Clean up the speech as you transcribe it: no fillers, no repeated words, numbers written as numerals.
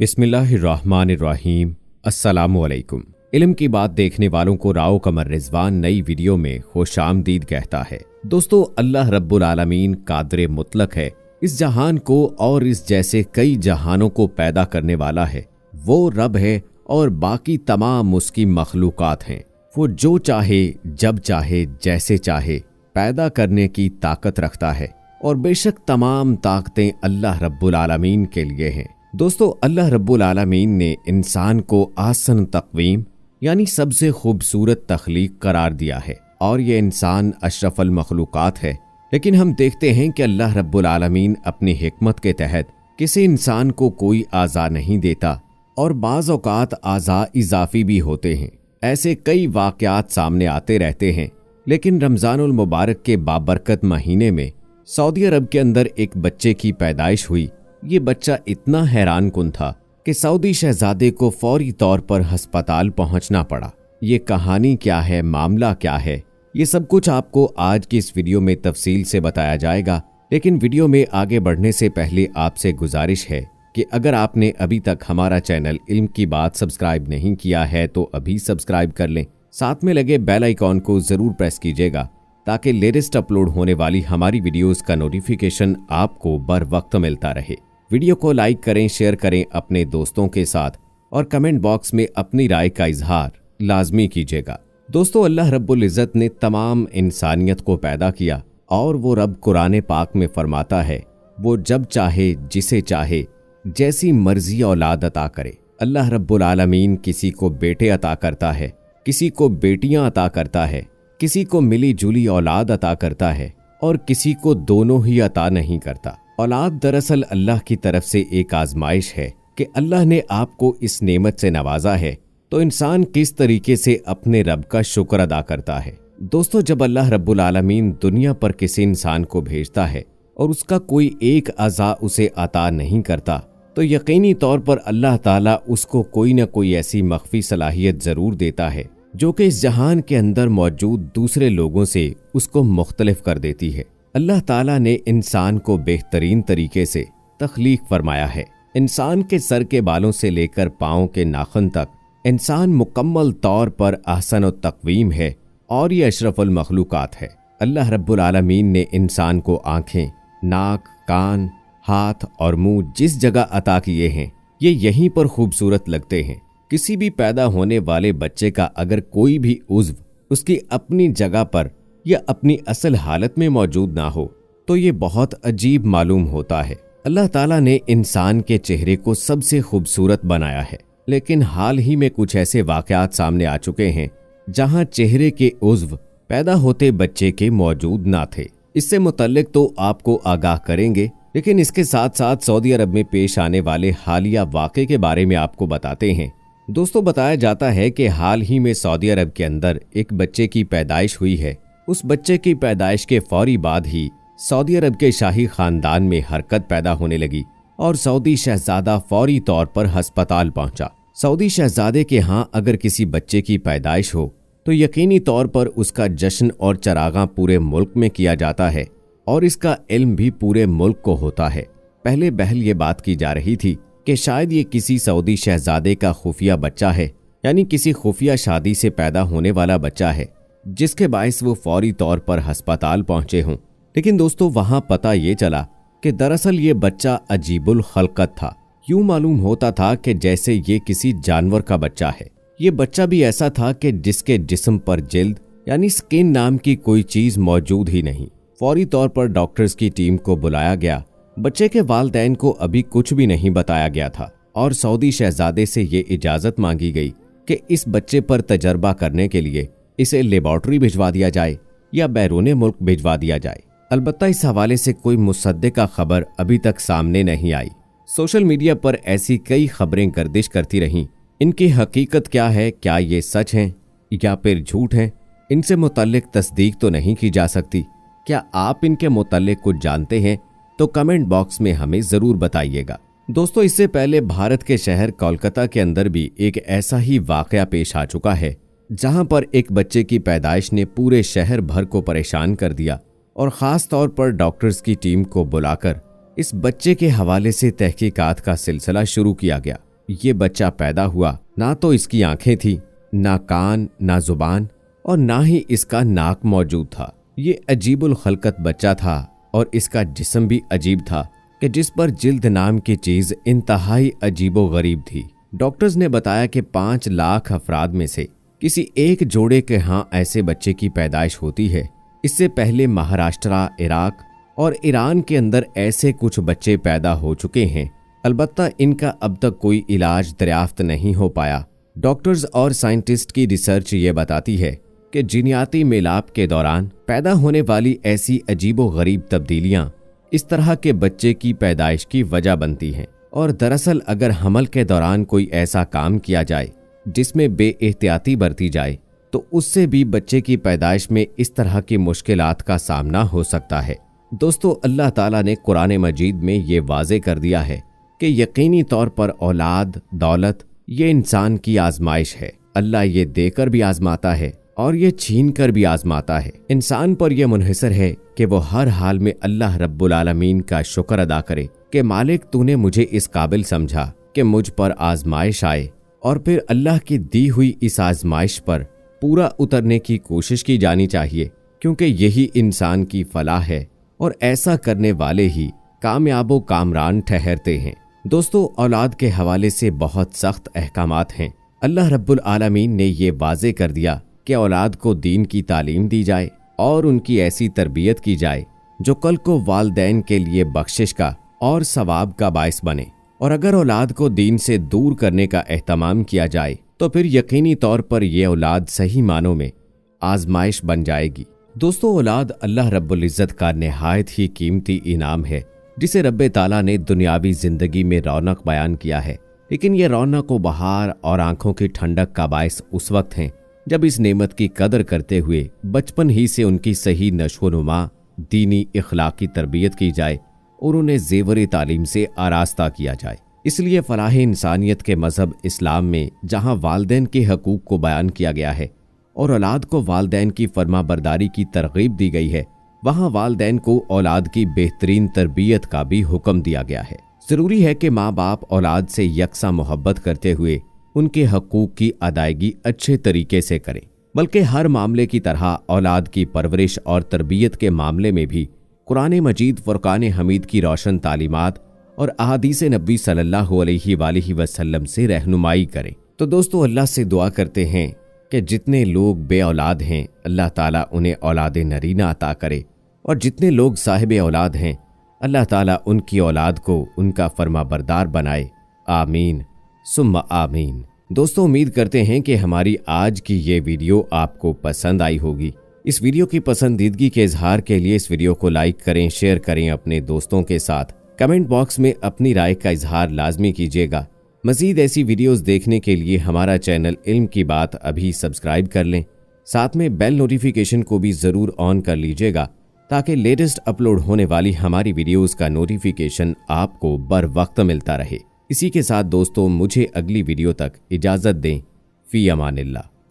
बिस्मिल्लाहिर्रहमानिर्रहीम। अस्सलामुअलैकुम। इल्म की बात देखने वालों को राव कमर रिजवान नई वीडियो में खुशामदीद कहता है। दोस्तों, अल्लाह रब्बुल आलमीन कादिर मुतलक है। इस जहान को और इस जैसे कई जहानों को पैदा करने वाला है। वो रब है और बाकी तमाम उसकी मखलूकात हैं। वो जो चाहे, जब चाहे, जैसे चाहे पैदा करने की ताकत रखता है और बेशक तमाम ताकतें अल्लाह रब्बुल आलमीन के लिए हैं। दोस्तों, अल्लाह रब्बुल आलमीन ने इंसान को आसन तक़वीम यानी सबसे खूबसूरत तख्लीक करार दिया है और ये इंसान अशरफुल मखलूकात है। लेकिन हम देखते हैं कि अल्लाह रब्बुल आलमीन अपनी हिकमत के तहत किसी इंसान को कोई आज़ा नहीं देता और बाज़ औक़ात आज़ा इजाफी भी होते हैं। ऐसे कई वाक़यात सामने आते रहते हैं। लेकिन रमज़ानुल मुबारक के बाबरकत महीने में सऊदी अरब के अंदर एक बच्चे की पैदाइश हुई। ये बच्चा इतना हैरान कुन था कि सऊदी शहजादे को फौरी तौर पर अस्पताल पहुंचना पड़ा। ये कहानी क्या है, मामला क्या है, ये सब कुछ आपको आज की इस वीडियो में तफसील से बताया जाएगा। लेकिन वीडियो में आगे बढ़ने से पहले आपसे गुजारिश है कि अगर आपने अभी तक हमारा चैनल इल्म की बात सब्सक्राइब नहीं किया है तो अभी सब्सक्राइब कर लें। साथ में लगे बेल आइकॉन को ज़रूर प्रेस कीजिएगा ताकि लेटेस्ट अपलोड होने वाली हमारी वीडियोस का नोटिफिकेशन आपको बर वक्त मिलता रहे। वीडियो को लाइक करें, शेयर करें अपने दोस्तों के साथ और कमेंट बॉक्स में अपनी राय का इजहार लाजमी कीजिएगा। दोस्तों, अल्लाह रब्बुल इज़्ज़त ने तमाम इंसानियत को पैदा किया और वो रब कुरान पाक में फरमाता है वो जब चाहे, जिसे चाहे, जैसी मर्जी औलाद अता करे। अल्लाह रब्बुल आलमीन किसी को बेटे अता करता है, किसी को बेटियां अता करता है, किसी को मिली जुली औलाद अता करता है और किसी को दोनों ही अता नहीं करता। औलाद दरअसल अल्लाह की तरफ से एक आजमाइश है कि अल्लाह ने आपको इस नेमत से नवाजा है तो इंसान किस तरीके से अपने रब का शुक्र अदा करता है। दोस्तों, जब अल्लाह रब्बुल आलमीन दुनिया पर किसी इंसान को भेजता है और उसका कोई एक अज़ा उसे अता नहीं करता तो यकीनी तौर पर अल्लाह ताला उसको कोई न कोई ऐसी मख्फी सलाहियत ज़रूर देता है जो कि इस जहान के अंदर मौजूद दूसरे लोगों से उसको मुख्तलिफ कर देती है। अल्लाह ताला ने इंसान को बेहतरीन तरीके से तख्लीक फरमाया है। इंसान के सर के बालों से लेकर पाँव के नाखून तक इंसान मुकम्मल तौर पर अहसन व तक़वीम है और ये अशरफुल मखलूकात है। अल्लाह रब्बुल आलमीन ने इंसान को आँखें, नाक, कान, हाथ और मुंह जिस जगह अता किए हैं ये यहीं पर खूबसूरत लगते हैं। किसी भी पैदा होने वाले बच्चे का अगर कोई भी उज़्व उसकी अपनी जगह पर या अपनी असल हालत में मौजूद ना हो तो ये बहुत अजीब मालूम होता है। अल्लाह ताला ने इंसान के चेहरे को सबसे खूबसूरत बनाया है। लेकिन हाल ही में कुछ ऐसे वाक़यात सामने आ चुके हैं जहां चेहरे के उज़्व पैदा होते बच्चे के मौजूद ना थे। इससे मुतल्लिक तो आपको आगाह करेंगे, लेकिन इसके साथ साथ सऊदी अरब में पेश आने वाले हालिया वाक़े के बारे में आपको बताते हैं। दोस्तों, बताया जाता है कि हाल ही में सऊदी अरब के अंदर एक बच्चे की पैदाइश हुई है। उस बच्चे की पैदाइश के फौरी बाद ही सऊदी अरब के शाही खानदान में हरकत पैदा होने लगी और सऊदी शहजादा फौरी तौर पर अस्पताल पहुंचा। सऊदी शहजादे के यहाँ अगर किसी बच्चे की पैदाइश हो तो यकीनी तौर पर उसका जश्न और चरागां पूरे मुल्क में किया जाता है और इसका इल्म भी पूरे मुल्क को होता है। पहले बहल ये बात की जा रही थी कि शायद ये किसी सऊदी शहजादे का खुफिया बच्चा है, यानी किसी खुफिया शादी से पैदा होने वाला बच्चा है जिसके बायस वो फौरी तौर पर अस्पताल पहुंचे हों। लेकिन दोस्तों, वहां पता ये चला कि दरअसल ये बच्चा अजीबुल खल्कत था। यूं मालूम होता था कि जैसे ये किसी जानवर का बच्चा है। ये बच्चा भी ऐसा था कि जिसके जिस्म पर जिल्द यानी स्किन नाम की कोई चीज मौजूद ही नहीं। फौरी तौर पर डॉक्टर्स की टीम को बुलाया गया। बच्चे के वालिदैन को अभी कुछ भी नहीं बताया गया था और सऊदी शहजादे से ये इजाजत मांगी गई कि इस बच्चे पर तजर्बा करने के लिए इसे लेबॉर्ट्री भिजवा दिया जाए या बैरूने मुल्क भिजवा दिया जाए। अलबत्ता इस हवाले से कोई मुसद्दिका खबर अभी तक सामने नहीं आई। सोशल मीडिया पर ऐसी कई खबरें गर्दिश करती रहीं। इनकी हकीकत क्या है, क्या ये सच हैं या फिर झूठ हैं, इनसे मुतल्लिक तस्दीक तो नहीं की जा सकती। क्या आप इनके मुतल्लिक कुछ जानते हैं तो कमेंट बॉक्स में हमें ज़रूर बताइएगा। दोस्तों, इससे पहले भारत के शहर कोलकाता के अंदर भी एक ऐसा ही वाक़या पेश आ चुका है जहां पर एक बच्चे की पैदाइश ने पूरे शहर भर को परेशान कर दिया और ख़ास तौर पर डॉक्टर्स की टीम को बुलाकर इस बच्चे के हवाले से तहकीकात का सिलसिला शुरू किया गया। ये बच्चा पैदा हुआ, ना तो इसकी आंखें थी, ना कान, ना जुबान और ना ही इसका नाक मौजूद था। ये अजीबुल खलकत बच्चा था और इसका जिस्म भी अजीब था कि जिस पर जिल्द नाम की चीज इंतहाई अजीबो गरीब थी। डॉक्टर्स ने बताया कि 5 लाख अफराद में से किसी एक जोड़े के यहाँ ऐसे बच्चे की पैदाइश होती है। इससे पहले महाराष्ट्र, इराक और ईरान के अंदर ऐसे कुछ बच्चे पैदा हो चुके हैं, अलबत्ता इनका अब तक कोई इलाज दरियाफ्त नहीं हो पाया। डॉक्टर्स और साइंटिस्ट की रिसर्च ये बताती है कि जीनियाती मेलाप के दौरान पैदा होने वाली ऐसी अजीबो गरीब तब्दीलियां इस तरह के बच्चे की पैदाइश की वजह बनती हैं। और दरअसल अगर हमल के दौरान कोई ऐसा काम किया जाए जिसमें बेएहतियाती बरती जाए तो उससे भी बच्चे की पैदाइश में इस तरह की मुश्किलात का सामना हो सकता है। दोस्तों, अल्लाह ताला ने कुरान मजीद में ये वाज़े कर दिया है कि यकीनी तौर पर औलाद, दौलत ये इंसान की आजमाइश है। अल्लाह ये देकर भी आजमाता है और ये छीन कर भी आजमाता है। इंसान पर यह मुनहसर है कि वो हर हाल में अल्लाह रब्बुल आलमीन का शुक्र अदा करे कि मालिक तूने मुझे इस काबिल समझा कि मुझ पर आजमाइश आए और फिर अल्लाह की दी हुई इस आजमाइश पर पूरा उतरने की कोशिश की जानी चाहिए, क्योंकि यही इंसान की फलाह है और ऐसा करने वाले ही कामयाबो कामरान ठहरते हैं। दोस्तों, औलाद के हवाले से बहुत सख्त अहकामात हैं। अल्लाह रब्बुल आलमीन ने ये वाज़े कर दिया कि औलाद को दीन की तालीम दी जाए और उनकी ऐसी तरबियत की जाए जो कल को वालदैन के लिए बख्शिश का और सवाब का बाइस बने। और अगर औलाद को दीन से दूर करने का एहतमाम किया जाए तो फिर यकीनी तौर पर यह औलाद सही मानों में आजमाइश बन जाएगी। दोस्तों, औलाद अल्लाह रब्बुल इज़्ज़त का निहायत ही कीमती इनाम है जिसे रब्बे ताला ने दुनियावी जिंदगी में रौनक बयान किया है। लेकिन यह रौनक व बहार और आंखों की ठंडक का बाइस उस वक्त है जब इस नेमत की कदर करते हुए बचपन ही से उनकी सही नशोनुमा, दीनी इखलाकी तरबियत की जाए और उन्हें ज़ेवर तालीम से आरास्ता किया जाए। इसलिए फलाह इंसानियत के मजहब इस्लाम में जहाँ वालदैन के हकूक़ को बयान किया गया है और औलाद को वालदैन की फरमा बरदारी की तरगीब दी गई है, वहाँ वालदैन को औलाद की बेहतरीन तरबियत का भी हुक्म दिया गया है। ज़रूरी है कि माँ बाप औलाद से यकसा मोहब्बत करते हुए उनके हकूक़ की अदायगी अच्छे तरीके से करें, बल्कि हर मामले की तरह औलाद की परवरिश और तरबियत के मामले में भी कुरान मजीद, फुरकान हमीद की रोशन तालीमात और अहादीस नबी सल्लल्लाहु अलैहि वसल्लम से रहनुमाई करें। तो दोस्तों, अल्लाह से दुआ करते हैं कि जितने लोग बे औलाद हैं अल्लाह ताला उन्हें औलाद नरीना अता करे और जितने लोग साहिब औलाद हैं अल्लाह ताला उनकी औलाद को उनका फरमा बरदार बनाए। आमीन सुम्मा आमीन। दोस्तों, उम्मीद करते हैं कि हमारी आज की ये वीडियो आपको पसंद आई होगी। इस वीडियो की पसंदीदगी के इजहार के लिए इस वीडियो को लाइक करें, शेयर करें अपने दोस्तों के साथ। कमेंट बॉक्स में अपनी राय का इजहार लाजमी कीजिएगा। मजीद ऐसी वीडियोस देखने के लिए हमारा चैनल इल्म की बात अभी सब्सक्राइब कर लें। साथ में बेल नोटिफिकेशन को भी ज़रूर ऑन कर लीजिएगा ताकि लेटेस्ट अपलोड होने वाली हमारी वीडियोस का नोटिफिकेशन आपको बर वक्त मिलता रहे। इसी के साथ दोस्तों, मुझे अगली वीडियो तक इजाज़त दें। फ़ी अमानिल्लाह।